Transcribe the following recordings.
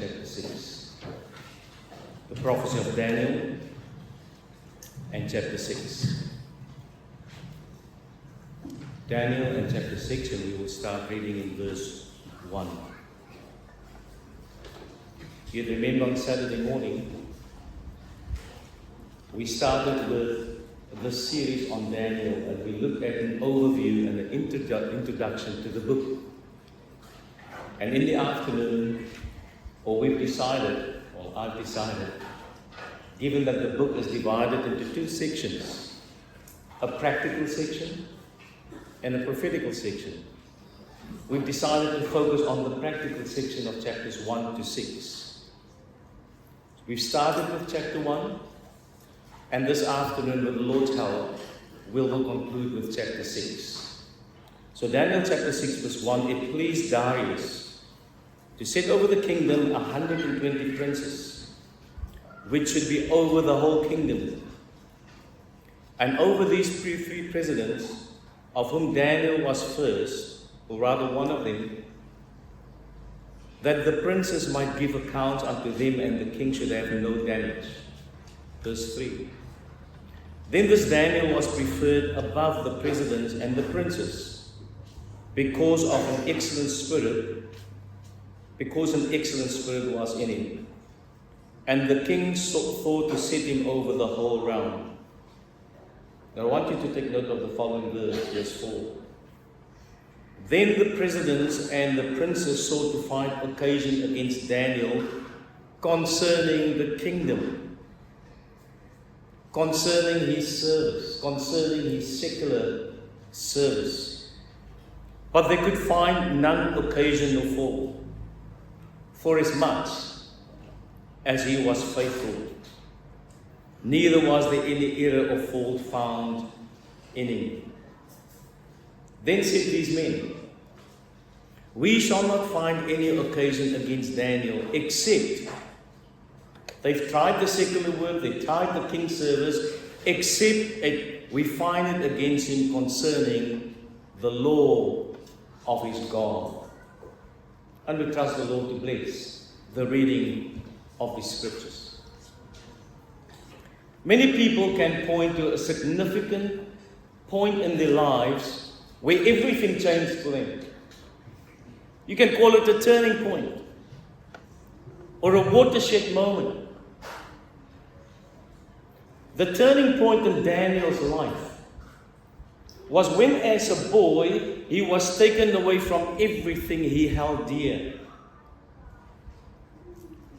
chapter 6. The prophecy of Daniel and chapter 6. Daniel and chapter 6, and we will start reading in verse 1. You remember on Saturday morning, we started with this series on Daniel, and we looked at an overview and an introduction to the book. And in the afternoon, I've decided, given that the book is divided into two sections, a practical section and a prophetical section, we've decided to focus on the practical section of chapters 1 to 6. We've started with chapter 1, and this afternoon, with the Lord's help, we will conclude with chapter 6. So Daniel chapter 6 verse 1, it pleased Marius to set over the kingdom 120 princes, which should be over the whole kingdom. And over these three presidents, of whom Daniel was first, or rather one of them, that the princes might give account unto them, and the king should have no damage. Verse 3. Then this Daniel was preferred above the presidents and the princes, because an excellent spirit was in him. And the king thought to set him over the whole realm. Now I want you to take note of the following verse 4. Then the presidents and the princes sought to find occasion against Daniel concerning the kingdom, concerning his service, concerning his secular service. But they could find none occasion or fault, for as much as he was faithful, neither was there any error or fault found in him. Then said these men, we shall not find any occasion against Daniel, except they've tried the secular work, they've tried the king's service, except we find it against him concerning the law of his God. And we trust the Lord to bless the reading of his scriptures. Many people can point to a significant point in their lives where everything changed for them. You can call it a turning point or a watershed moment. The turning point in Daniel's life was when, as a boy, he was taken away from everything he held dear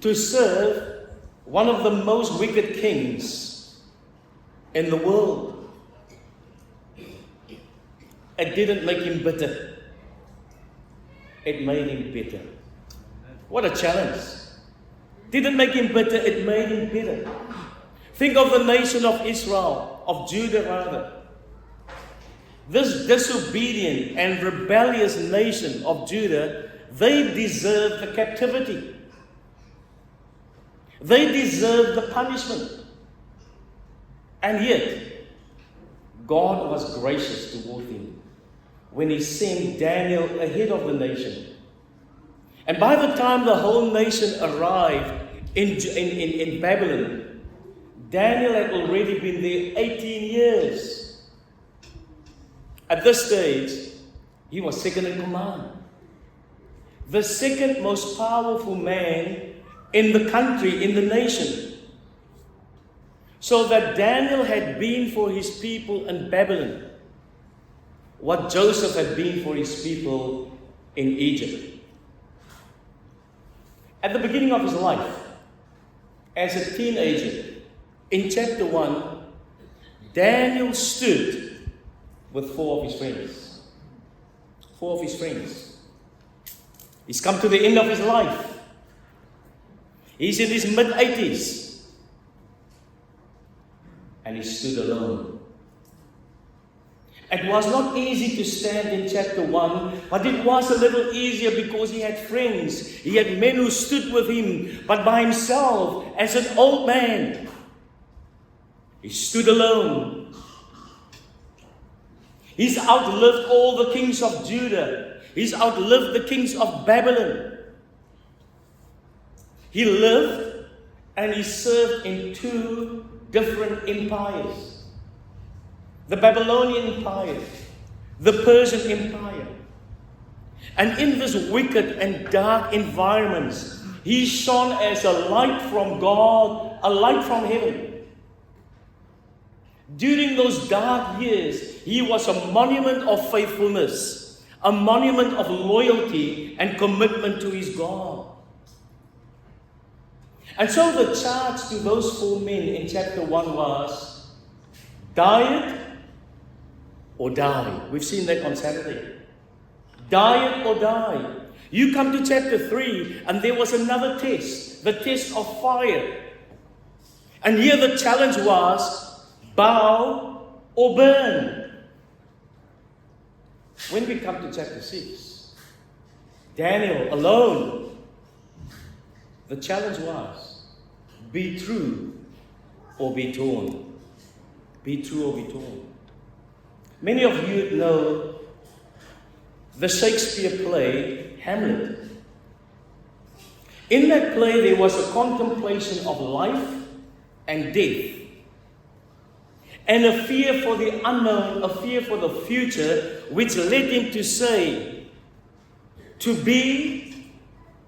to serve one of the most wicked kings in the world. It didn't make him bitter. It made him better. What a challenge. Didn't make him bitter, it made him better. Think of the nation of Israel, of Judah rather. This disobedient and rebellious nation of Judah, they deserved the captivity. They deserved the punishment. And yet, God was gracious toward them when he sent Daniel ahead of the nation. And by the time the whole nation arrived in Babylon, Daniel had already been there 18 years. At this stage, he was second in command. The second most powerful man in the country, in the nation. So that Daniel had been for his people in Babylon what Joseph had been for his people in Egypt. At the beginning of his life, as a teenager, in chapter 1, Daniel stood with four of his friends. Four of his friends. He's come to the end of his life. He's in his mid-80s. And he stood alone. It was not easy to stand in chapter 1, but it was a little easier because he had friends. He had men who stood with him, but by himself, as an old man. He stood alone. He's outlived all the kings of Judah. He's outlived the kings of Babylon. He lived and he served in two different empires. The Babylonian Empire, the Persian Empire. And in this wicked and dark environments, he shone as a light from God, a light from heaven. During those dark years, he was a monument of faithfulness, a monument of loyalty and commitment to his God. And so the charge to those 4 men in chapter 1 was, diet or die. We've seen that on Saturday. Diet or die. You come to chapter 3 and there was another test, the test of fire. And here the challenge was, bow or burn. When we come to chapter 6, Daniel alone, the challenge was, be true or be torn. Be true or be torn. Many of you know the Shakespeare play, Hamlet. In that play, there was a contemplation of life and death, and a fear for the unknown, a fear for the future, which led him to say, to be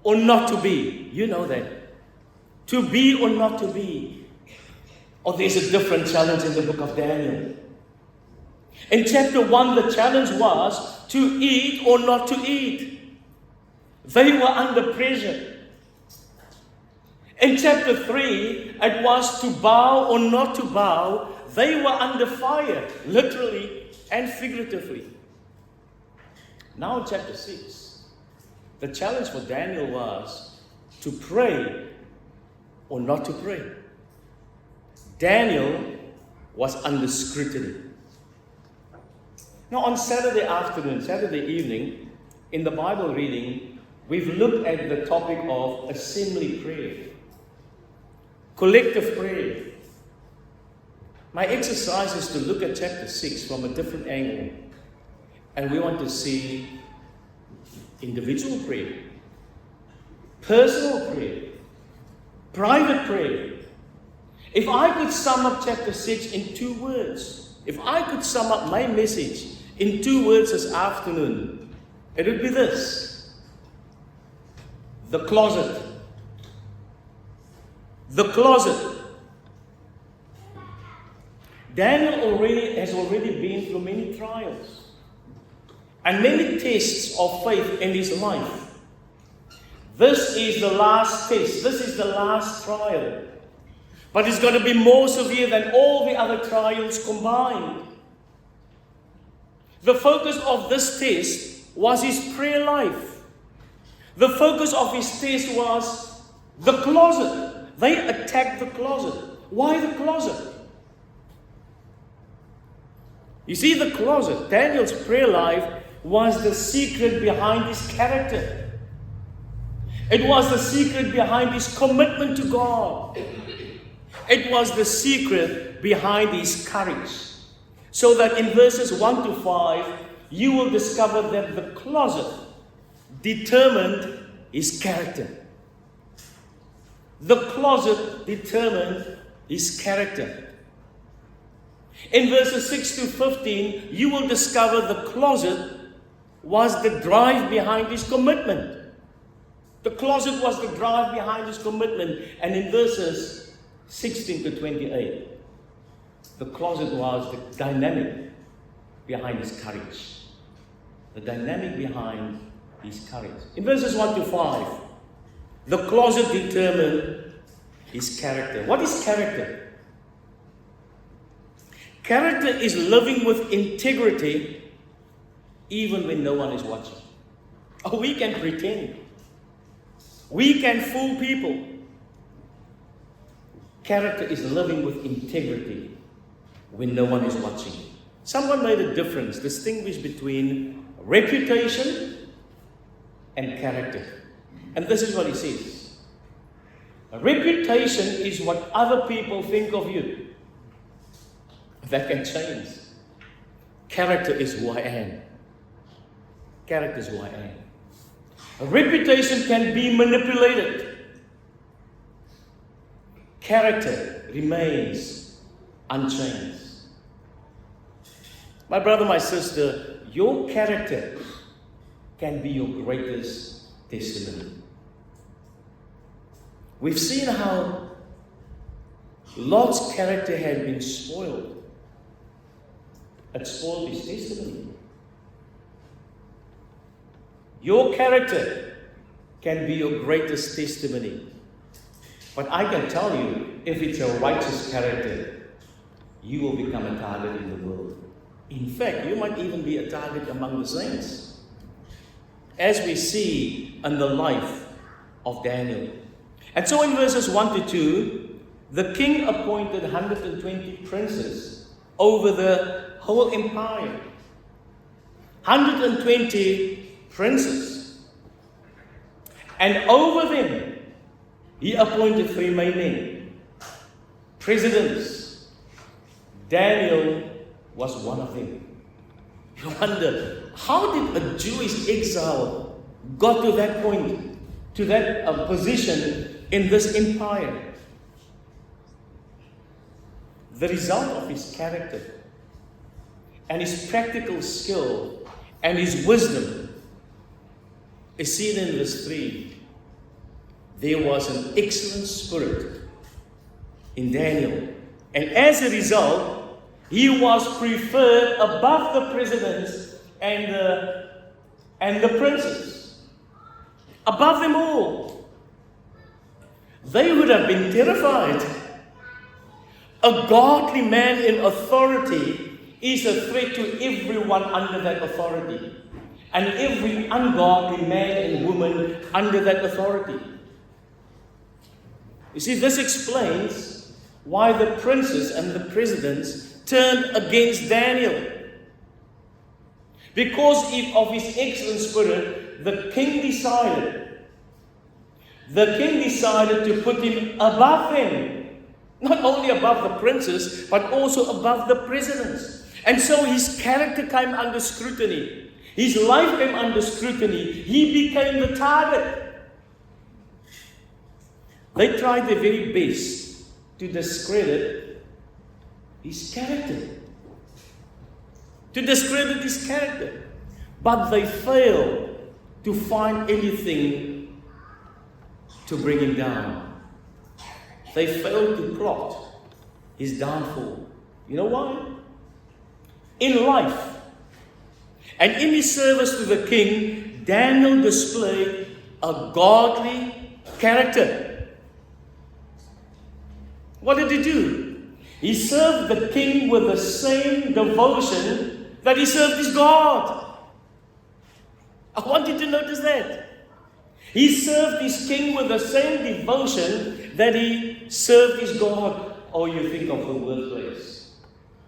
or not to be. You know that. To be or not to be. Or there's a different challenge in the book of Daniel. In chapter 1, the challenge was to eat or not to eat. They were under pressure. In chapter 3, it was to bow or not to bow. They were under fire, literally and figuratively. Now in chapter 6, the challenge for Daniel was to pray or not to pray. Daniel was under scrutiny. Now on Saturday afternoon, Saturday evening, in the Bible reading, we've looked at the topic of assembly prayer, collective prayer. My exercise is to look at chapter 6 from a different angle. And we want to see individual prayer, personal prayer, private prayer. If I could sum up chapter 6 in 2 words, if I could sum up my message in 2 words this afternoon, it would be this: the closet. The closet. Daniel has already been through many trials and many tests of faith in his life. This is the last test. This is the last trial. But it's going to be more severe than all the other trials combined. The focus of this test was his prayer life. The focus of his test was the closet. They attacked the closet. Why the closet? You see, the closet, Daniel's prayer life, was the secret behind his character. It was the secret behind his commitment to God. It was the secret behind his courage. So that in verses 1 to 5, you will discover that the closet determined his character. The closet determined his character. In verses 6 to 15, you will discover the closet was the drive behind his commitment. The closet was the drive behind his commitment. And in verses 16 to 28, the closet was the dynamic behind his courage. The dynamic behind his courage. In verses 1 to 5, the closet determined his character. What is character? Character is living with integrity even when no one is watching. Oh, we can pretend. We can fool people. Character is living with integrity when no one is watching. Someone made a difference, distinguished between reputation and character. And this is what he says. A reputation is what other people think of you. That can change. Character is who I am. Character is who I am. A reputation can be manipulated. character remains unchanged. My brother, my sister, your character can be your greatest testimony. We've seen how Lot's character had been spoiled. It spoiled his testimony. Your character can be your greatest testimony. But I can tell you, if it's a righteous character, you will become a target in the world. In fact, you might even be a target among the saints. As we see in the life of Daniel. And so in verses 1 to 2, the king appointed 120 princes over the whole empire. 120 princes. And over them, he appointed 3 main men, presidents. Daniel was one of them. You wonder, how did a Jewish exile got to that point, to that position in this empire? The result of his character and his practical skill and his wisdom is seen in verse 3. There was an excellent spirit in Daniel. And as a result, he was preferred above the presidents and the princes. Above them all. They would have been terrified. A godly man in authority is a threat to everyone under that authority. And every ungodly man and woman under that authority. You see, this explains why the princes and the presidents turned against Daniel. Because of his excellent spirit, the king decided to put him above them. Not only above the princes, but also above the presidents. And so his character came under scrutiny. His life came under scrutiny. He became the target. They tried their very best to discredit his character. But they failed to find anything to bring him down. They failed to plot his downfall. You know why? In life and in his service to the king, Daniel displayed a godly character. What did he do? He served the king with the same devotion that he served his God. I want you to notice that. He served his king with the same devotion that he served his God. Oh, you think of the workplace.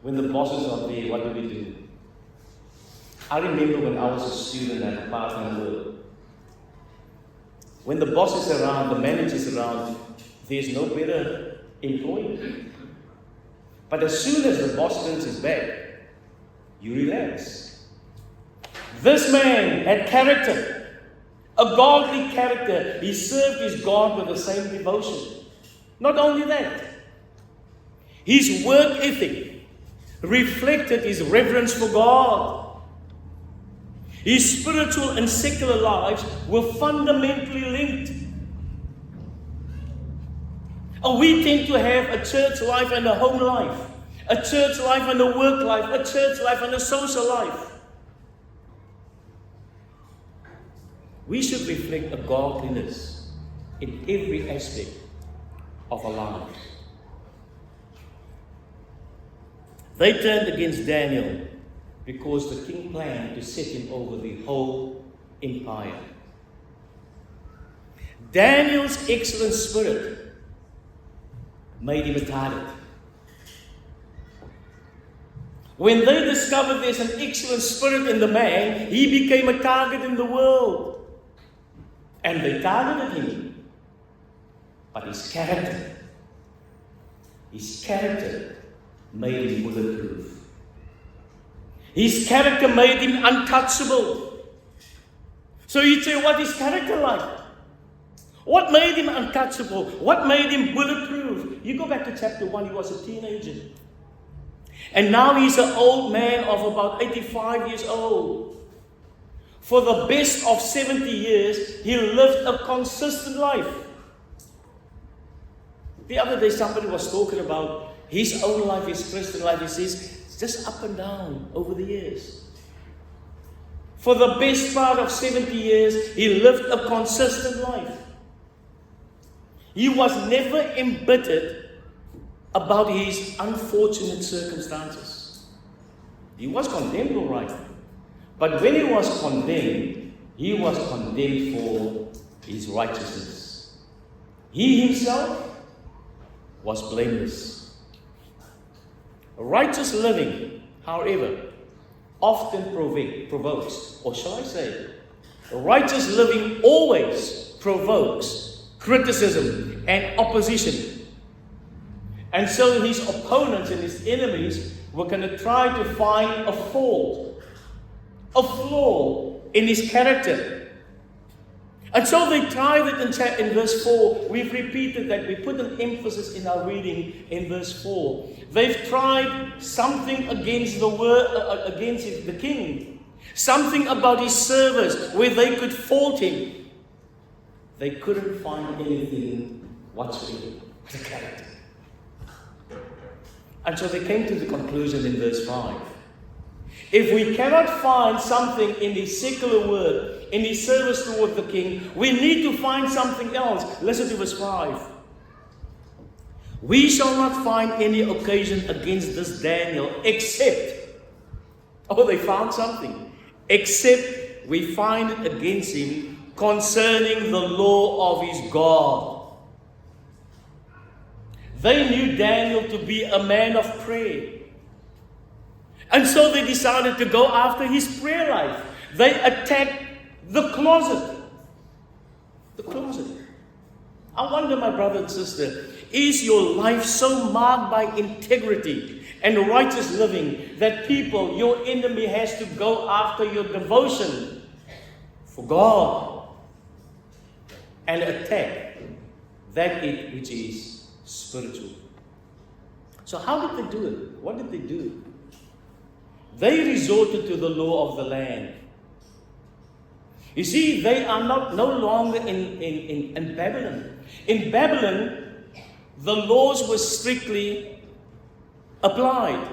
When the bosses are there, what do? I remember when I was a student at a part-time work. When the boss is around, the manager is around, there's no better employee. But as soon as the boss turns his back, you relax. This man had character, a godly character. He served his God with the same devotion. Not only that, his work ethic reflected his reverence for God. His spiritual and secular lives were fundamentally linked. We tend to have a church life and a home life, a church life and a work life, a church life and a social life. We should reflect a godliness in every aspect of our lives. They turned against Daniel because the king planned to set him over the whole empire. Daniel's excellent spirit made him a target. When they discovered there's an excellent spirit in the man, he became a target in the world. And they targeted him. But his character made him bulletproof. His character made him untouchable. So you'd say, what is character like? What made him untouchable? What made him bulletproof? You go back to chapter 1, he was a teenager. And now he's an old man of about 85 years old. For the best of 70 years, he lived a consistent life. The other day somebody was talking about his own life, his Christian life. He says, it's just up and down over the years. For the best part of 70 years, he lived a consistent life. He was never embittered about his unfortunate circumstances. He was condemned, all right. But when he was condemned for his righteousness. He himself was blameless. Righteous living, however, often provokes, or shall I say, righteous living always provokes criticism and opposition. And so his opponents and his enemies were going to try to find a fault, a flaw in his character. And so they tried it in verse 4. We've repeated that. We put an emphasis in our reading in verse 4. They've tried something against against the king. Something about his service where they could fault him. They couldn't find anything whatsoever with the character. And so they came to the conclusion in verse 5. If we cannot find something in his secular work, in his service toward the king, we need to find something else. Listen to verse 5. We shall not find any occasion against this Daniel except, they found something, except we find it against him concerning the law of his God. They knew Daniel to be a man of prayer. And so they decided to go after his prayer life. They attacked the closet. The closet. I wonder, my brother and sister, is your life so marked by integrity and righteous living that people, your enemy, has to go after your devotion for God and attack that which is spiritual? So how did they do it? What did they do? They resorted to the law of the land. You see, they are no longer in Babylon. In Babylon, the laws were strictly applied.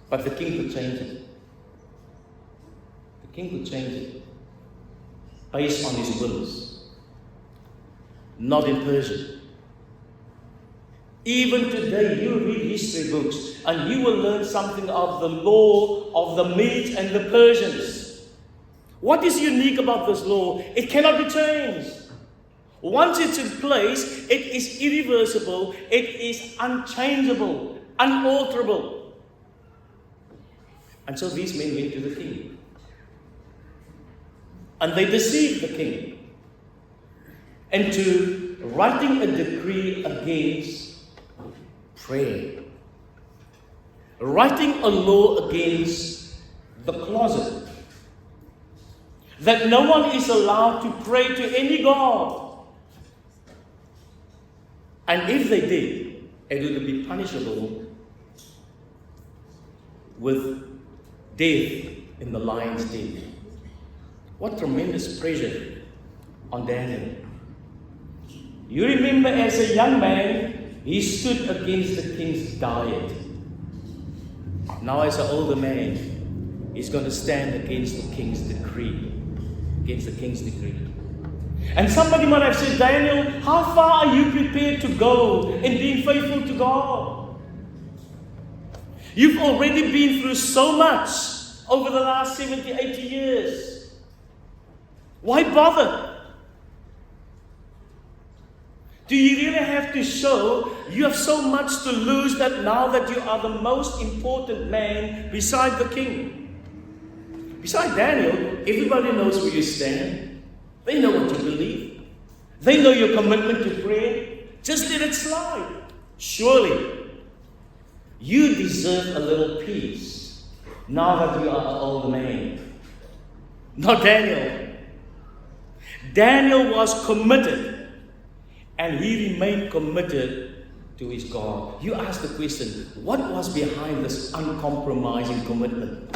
But the king could change it. The king could change it based on his wills. Not in Persia. Even today, you read history books and you will learn something of the law of the Medes and the Persians. What is unique about this law? It cannot be changed. Once it's in place, it is irreversible, it is unchangeable, unalterable. And so these men went to the king. And they deceived the king into writing a decree against prayer. Writing a law against the closet. That no one is allowed to pray to any god. And if they did, it would be punishable with death in the lion's den. What tremendous pressure on Daniel. You remember, as a young man, he stood against the king's diet. Now as an older man, he's going to stand against the king's decree. Against the king's decree. And somebody might have said, Daniel, how far are you prepared to go in being faithful to God? You've already been through so much over the last 70, 80 years. Why bother? Do you really have to show you have so much to lose that now that you are the most important man beside the king? Beside Daniel, everybody knows where you stand. They know what you believe. They know your commitment to prayer. Just let it slide. Surely, you deserve a little peace now that you are an older man. Not Daniel. Daniel was committed, and he remained committed to his God. You ask the question, what was behind this uncompromising commitment?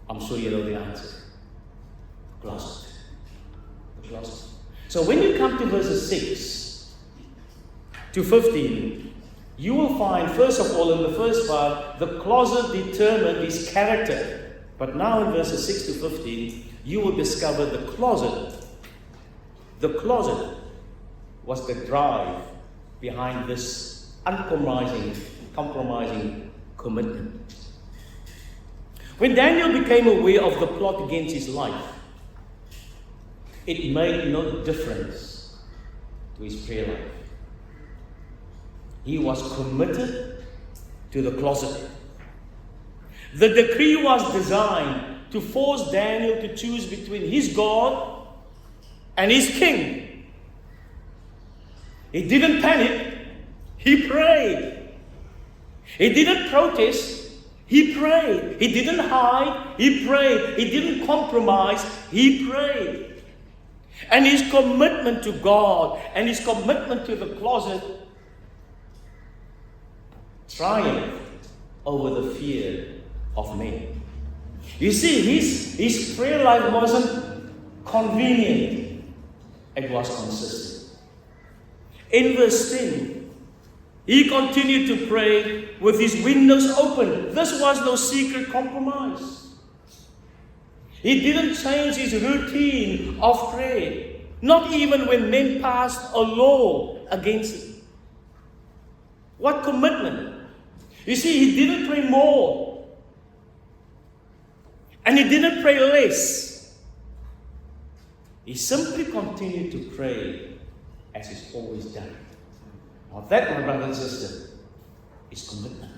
I'm sure you know the answer. The closet. The closet. So when you come to verses 6 to 15, you will find, first of all, in the first part, the closet determined his character. But now in verses 6 to 15, you will discover the closet. The closet was the drive behind this uncompromising commitment. When Daniel became aware of the plot against his life, it made no difference to his prayer life. He was committed to the closet. The decree was designed to force Daniel to choose between his God and his king. He didn't panic, he prayed. He didn't protest, he prayed. He didn't hide, he prayed. He didn't compromise, he prayed. And his commitment to God and his commitment to the closet triumphed over the fear of men. You see, his prayer life wasn't convenient, it was consistent. In verse 10, he continued to pray with his windows open. This was no secret compromise. He didn't change his routine of prayer, not even when men passed a law against it. What commitment! You see, he didn't pray more, and he didn't pray less. He simply continued to pray as he's always done. Now that, my brother and sister, is commitment.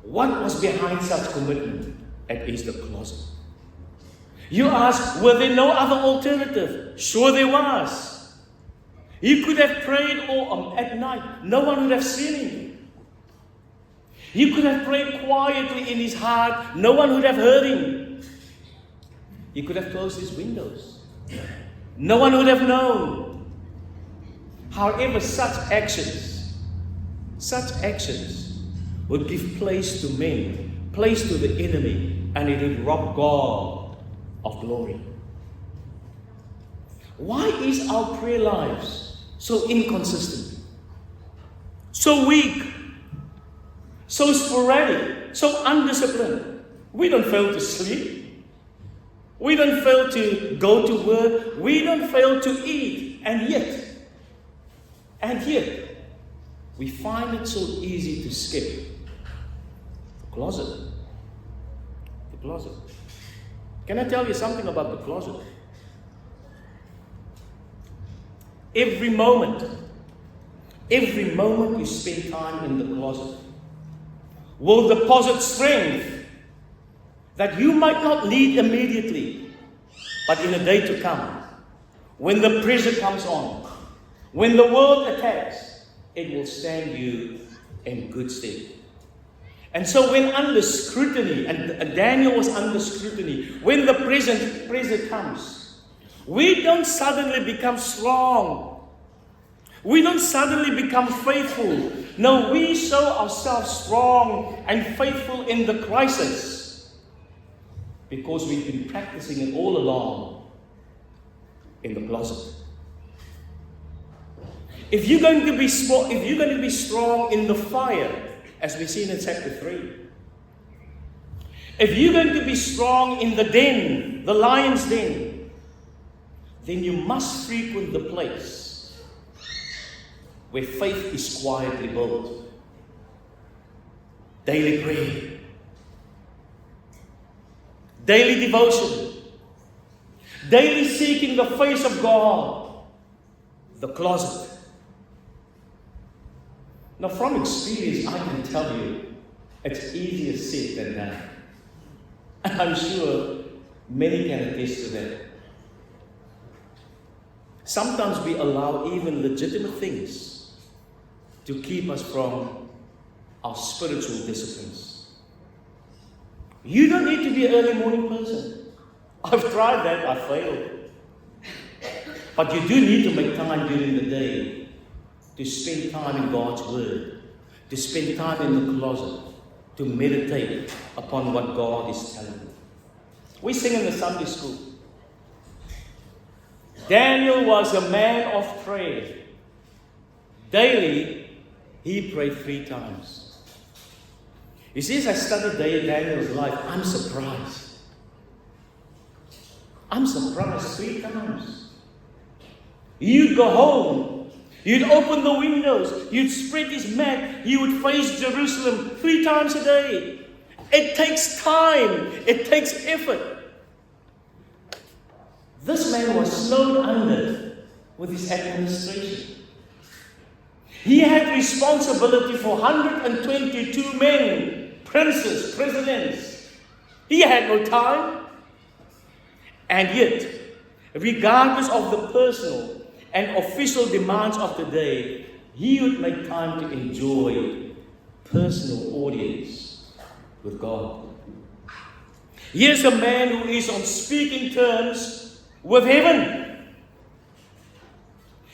What was behind such commitment? It is the closet. You ask, were there no other alternative? Sure there was. He could have prayed at night. No one would have seen him. He could have prayed quietly in his heart. No one would have heard him. He could have closed his windows. No one would have known. However, such actions would give place to men, place to the enemy, and it would rob God of glory. Why is our prayer lives so inconsistent, so weak, so sporadic, so undisciplined? We don't fail to sleep. We don't fail to go to work. We don't fail to eat. And yet, we find it so easy to skip the closet. The closet. Can I tell you something about the closet? Every moment you spend time in the closet will deposit strength that you might not need immediately, but in a day to come, when the pressure comes on, when the world attacks, it will stand you in good stead. And so when under scrutiny, and Daniel was under scrutiny, when the pressure comes, we don't suddenly become strong. We don't suddenly become faithful. No, we show ourselves strong and faithful in the crisis because we've been practicing it all along in the closet. If you're going to be strong in the fire, as we see in chapter 3, if you're going to be strong in the den, the lion's den, then you must frequent the place where faith is quietly built. Daily prayer, daily devotion, daily seeking the face of God, the closet. Now, from experience, I can tell you, it's easier said than done. And I'm sure many can attest to that. Sometimes we allow even legitimate things to keep us from our spiritual disciplines. You don't need to be an early morning person. I've tried that, I failed. But you do need to make time during the day to spend time in God's Word, to spend time in the closet, to meditate upon what God is telling you. We sing in the Sunday school. Daniel was a man of prayer. Daily, he prayed 3 times. You see, as I studied Daniel's life, I'm surprised. I'm surprised 3 times. You'd go home, you'd open the windows, you'd spread his mat, you would face Jerusalem 3 times a day. It takes time, it takes effort. This man was snowed under with his administration. He had responsibility for 122 men, princes, presidents. He had no time. And yet, regardless of the personal and official demands of the day, he would make time to enjoy personal audience with God. Here's a man who is on speaking terms with heaven.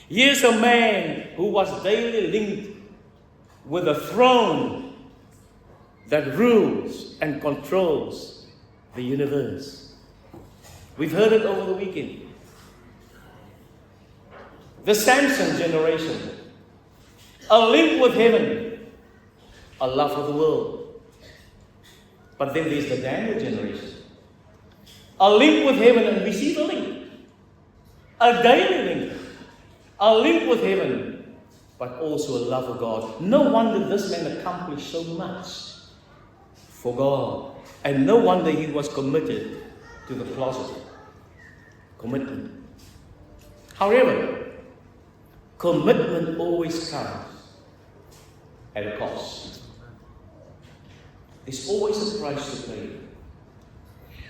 Here's a man who was daily linked with a throne that rules and controls the universe. We've heard it over the weekend. The Samson generation, a link with heaven, a love for the world. But then there's the Daniel generation, a link with heaven, and we see the link, a daily link, a link with heaven, but also a love of God. No wonder this man accomplished so much for God, and no wonder he was committed to the closet. Commitment. However, commitment always comes at a cost. There's always a price to pay.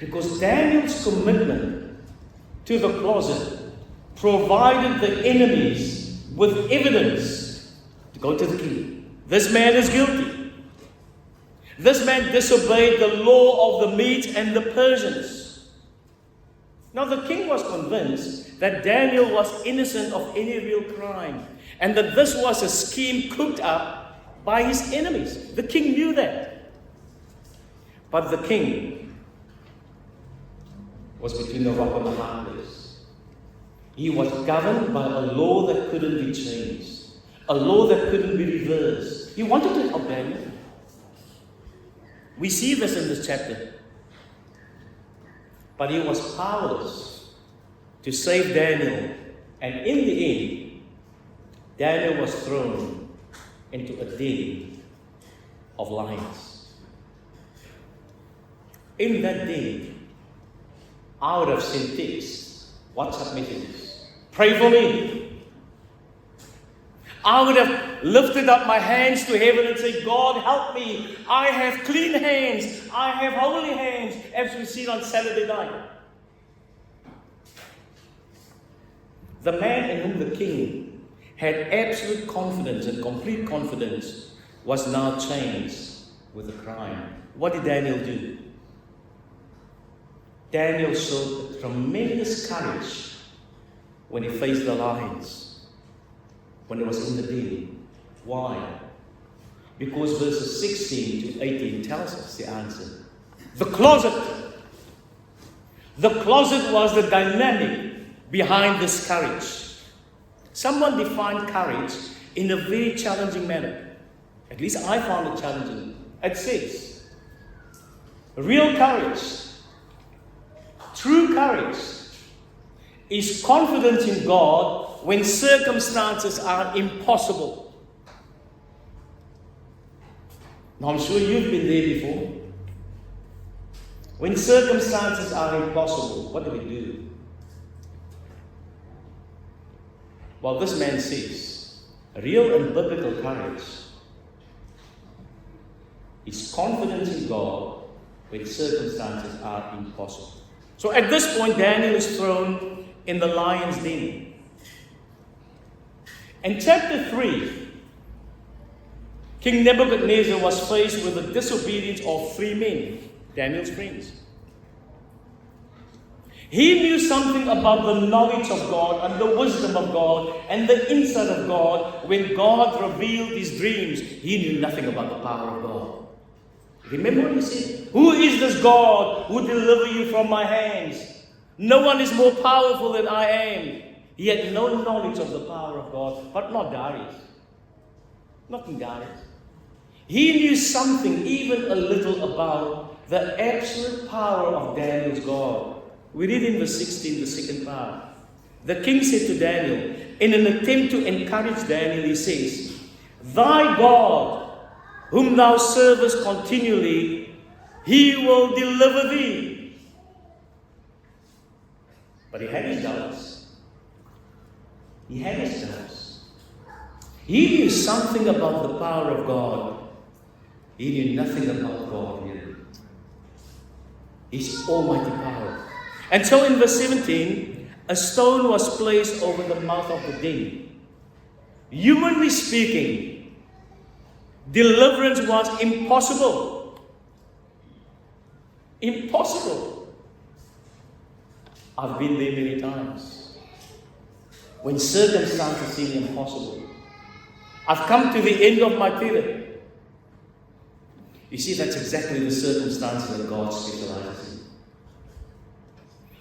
Because Daniel's commitment to the closet provided the enemies with evidence to go to the king. This man is guilty. This man disobeyed the law of the Medes and the Persians. Now the king was convinced that Daniel was innocent of any real crime, and that this was a scheme cooked up by his enemies. The king knew that. But the king was between a rock and a hard place. He was governed by a law that couldn't be changed, a law that couldn't be reversed. He wanted to help Daniel. We see this in this chapter. But he was powerless to save Daniel. And in the end, Daniel was thrown into a den of lions. In that den, I would have sent texts, WhatsApp messages. Pray for me. I would have lifted up my hands to heaven and said, God, help me. I have clean hands. I have holy hands, as we see on Saturday night. The man in whom the king had absolute confidence and complete confidence was now changed with a crime. What did Daniel do? Daniel showed tremendous courage when he faced the lions, when he was in the den. Why? Because verses 16 to 18 tells us the answer. The closet. The closet was the dynamic behind this courage. Someone defined courage in a very challenging manner. At least I found it challenging. It says, real courage, true courage, is confidence in God when circumstances are impossible. Now I'm sure you've been there before. When circumstances are impossible, what do? Well, this man says, real and biblical courage is confidence in God when circumstances are impossible. So at this point, Daniel is thrown in the lion's den. In chapter 3, King Nebuchadnezzar was faced with the disobedience of 3 men, Daniel's friends. He knew something about the knowledge of God and the wisdom of God and the insight of God. When God revealed his dreams, he knew nothing about the power of God. Remember what he said? Who is this God who deliver you from my hands? No one is more powerful than I am. He had no knowledge of the power of God, but not Darius. Not in Darius. He knew something, even a little, about the absolute power of Daniel's God. We read in verse 16, the second part. The king said to Daniel, in an attempt to encourage Daniel, he says, thy God, whom thou servest continually, he will deliver thee. But he had his doubts. He had his doubts. He knew something about the power of God. He knew nothing about God really. His almighty power. And so in verse 17, a stone was placed over the mouth of the den. Humanly speaking, deliverance was impossible. Impossible. I've been there many times. When circumstances seem impossible. I've come to the end of my tether. You see, that's exactly the circumstances that God specializes in.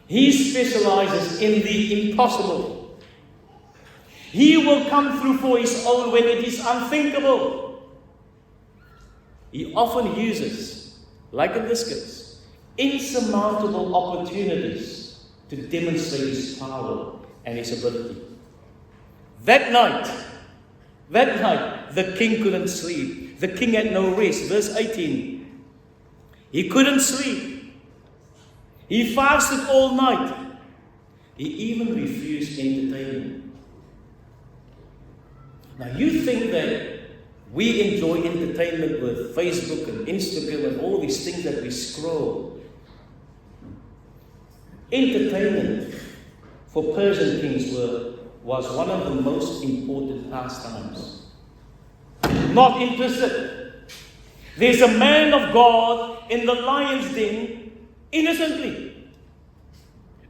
He specializes in the impossible. He will come through for his own when it is unthinkable. He often uses, like in this case, insurmountable opportunities to demonstrate his power and his ability. That night, the king couldn't sleep. The king had no rest. Verse 18. He couldn't sleep. He fasted all night. He even refused entertainment. Now you think that we enjoy entertainment with Facebook and Instagram and all these things that we scroll. Entertainment for Persian kings was one of the most important pastimes. Not interested. There's a man of God in the lion's den innocently.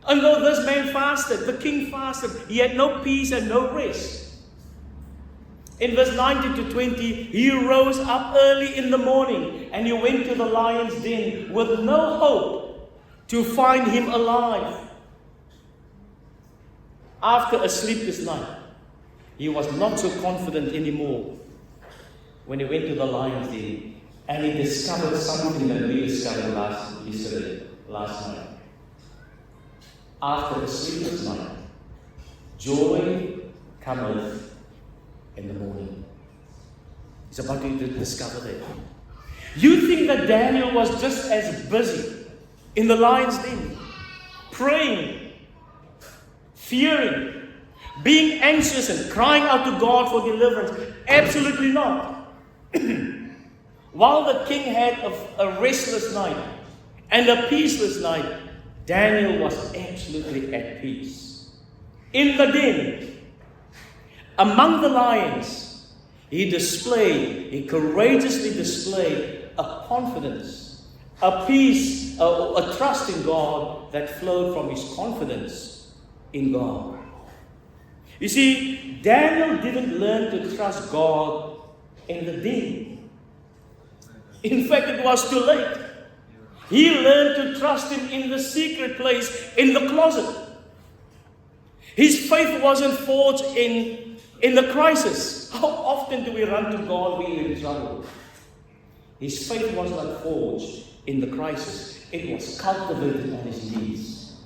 And though this man fasted, the king fasted, he had no peace and no rest. In verse 19 to 20, he rose up early in the morning and he went to the lion's den with no hope to find him alive. After a sleepless night, he was not so confident anymore when he went to the lion's den and he discovered something that we discovered last night. After a sleepless night, joy cometh in the morning. He's about to discover that. You think that Daniel was just as busy in the lion's den, praying, fearing, being anxious and crying out to God for deliverance? Absolutely not. While the king had a restless night and a peaceless night, Daniel was absolutely at peace. In the den, among the lions, he courageously displayed a confidence, a peace, a trust in God that flowed from his confidence in God. You see, Daniel didn't learn to trust God in the den. In fact, it was too late. He learned to trust him in the secret place, in the closet. His faith wasn't forged in the crisis. How often do we run to God when we're in trouble? His faith was not forged in the crisis. It was cultivated on his knees,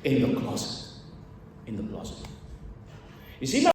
in the closet. In the closet. You see,